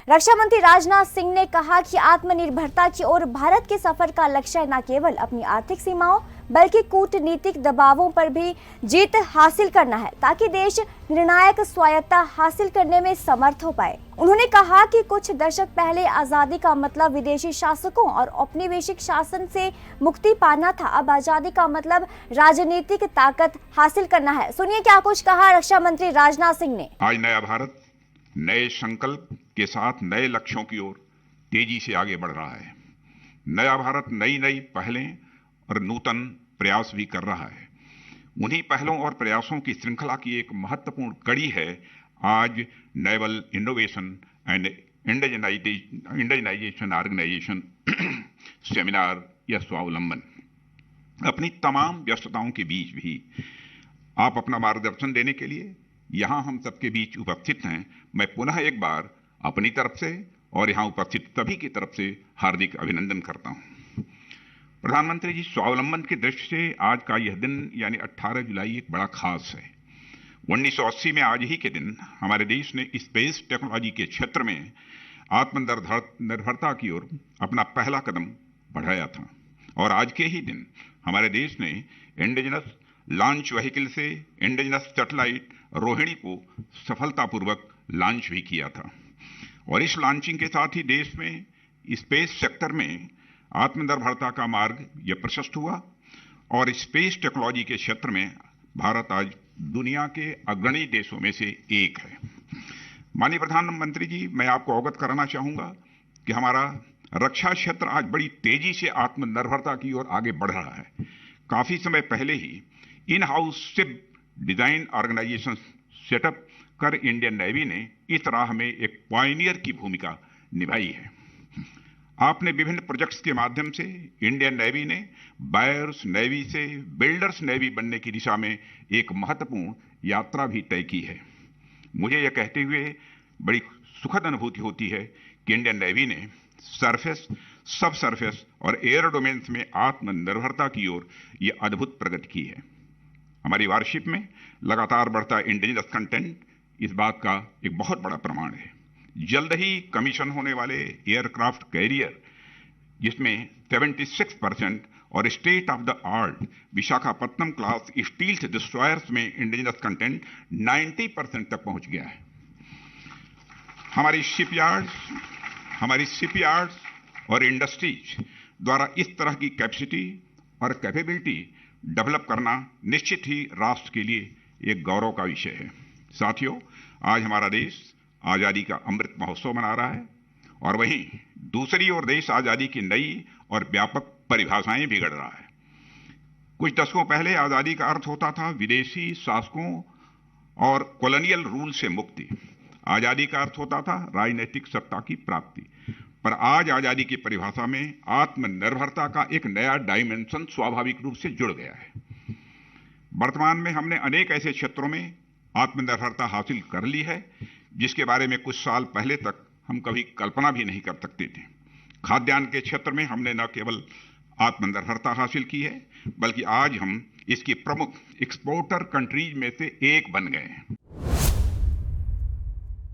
रक्षा मंत्री राजनाथ सिंह ने कहा कि आत्मनिर्भरता की ओर भारत के सफर का लक्ष्य न केवल अपनी आर्थिक सीमाओं बल्कि कूटनीतिक दबावों पर भी जीत हासिल करना है ताकि देश निर्णायक स्वायत्तता हासिल करने में समर्थ हो पाए। उन्होंने कहा कि कुछ दशक पहले आजादी का मतलब विदेशी शासकों और औपनिवेशिक शासन से मुक्ति पाना था। अब आजादी का मतलब राजनीतिक ताकत हासिल करना है। सुनिए क्या कुछ कहा रक्षा मंत्री राजनाथ सिंह ने। आज नया भारत नए संकल्प के साथ नए लक्ष्यों की ओर तेजी से आगे बढ़ रहा है। नया भारत नई नई पहलें और नूतन प्रयास भी कर रहा है। उन्हीं पहलों और प्रयासों की श्रृंखला की एक महत्वपूर्ण कड़ी है आज naval innovation and indigenisation organisation seminar या स्वावलंबन। अपनी तमाम व्यस्तताओं के बीच भी आप अपना मार्गदर्शन देने के लिए यहां हम सबके बीच उपस्थित हैं। मैं पुनः एक बार अपनी तरफ से और यहां उपस्थित सभी की तरफ से हार्दिक अभिनंदन करता हूं। प्रधानमंत्री जी, स्वावलंबन की दृष्टि से आज का यह दिन यानी 18 जुलाई एक बड़ा खास है। 1980 में आज ही के दिन हमारे देश ने स्पेस टेक्नोलॉजी के क्षेत्र में आत्मनिर्भरता की ओर अपना पहला कदम बढ़ाया था और आज के ही दिन हमारे देश ने इंडिजिनस लॉन्च व्हीकल से इंडिजिनस सैटेलाइट रोहिणी को सफलतापूर्वक लॉन्च भी किया था। और इस लॉन्चिंग के साथ ही देश में स्पेस सेक्टर में आत्मनिर्भरता का मार्ग यह प्रशस्त हुआ और स्पेस टेक्नोलॉजी के क्षेत्र में भारत आज दुनिया के अग्रणी देशों में से एक है। माननीय प्रधानमंत्री जी, मैं आपको अवगत कराना चाहूंगा कि हमारा रक्षा क्षेत्र आज बड़ी तेजी से आत्मनिर्भरता की ओर आगे बढ़ रहा है। काफी समय पहले ही in house ship design organisation setup कर इंडियन नेवी ने इस राह में एक पायनियर की भूमिका निभाई है। आपने विभिन्न प्रोजेक्ट्स के माध्यम से इंडियन नेवी ने बायर्स नेवी से बिल्डर्स नेवी बनने की दिशा में एक महत्वपूर्ण यात्रा भी तय की है। मुझे यह कहते हुए बड़ी सुखद अनुभूति होती है कि इंडियन नेवी ने सरफेस, सब सरफेस और एयर डोमेन्स में आत्मनिर्भरता की ओर यह अद्भुत प्रगति की है। हमारी वारशिप में लगातार बढ़ता इंडिजिनस कंटेंट इस बात का एक बहुत बड़ा प्रमाण है। जल्द ही कमीशन होने वाले एयरक्राफ्ट कैरियर जिसमें 76% और state of the art Visakhapatnam class stealth destroyers में इंडिजिनस कंटेंट 90% तक पहुंच गया है। हमारी शिपयार्ड्स और इंडस्ट्रीज द्वारा इस तरह की कैपेसिटी और कैपेबिलिटी डेवलप करना निश्चित ही राष्ट्र के लिए एक गौरव का विषय है। साथियों, आज हमारा देश आजादी का अमृत महोत्सव मना रहा है और वहीं दूसरी ओर देश आजादी की नई और व्यापक परिभाषाएं बिगड़ रहा है। कुछ दशकों पहले आजादी का अर्थ होता था विदेशी शासकों और कॉलोनियल रूल से मुक्ति। आजादी का अर्थ होता था राजनीतिक सत्ता की प्राप्ति। पर आज आजादी की परिभाषा में आत्मनिर्भरता का एक नया डायमेंशन स्वाभाविक रूप से जुड़ गया है। वर्तमान में हमने अनेक ऐसे क्षेत्रों में आत्मनिर्भरता हासिल कर ली है जिसके बारे में कुछ साल पहले तक हम कभी कल्पना भी नहीं कर सकते थे। खाद्यान्न के क्षेत्र में हमने न केवल आत्मनिर्भरता हासिल की है बल्कि आज हम इसकी प्रमुख एक्सपोर्टर कंट्रीज में से एक बन गए हैं।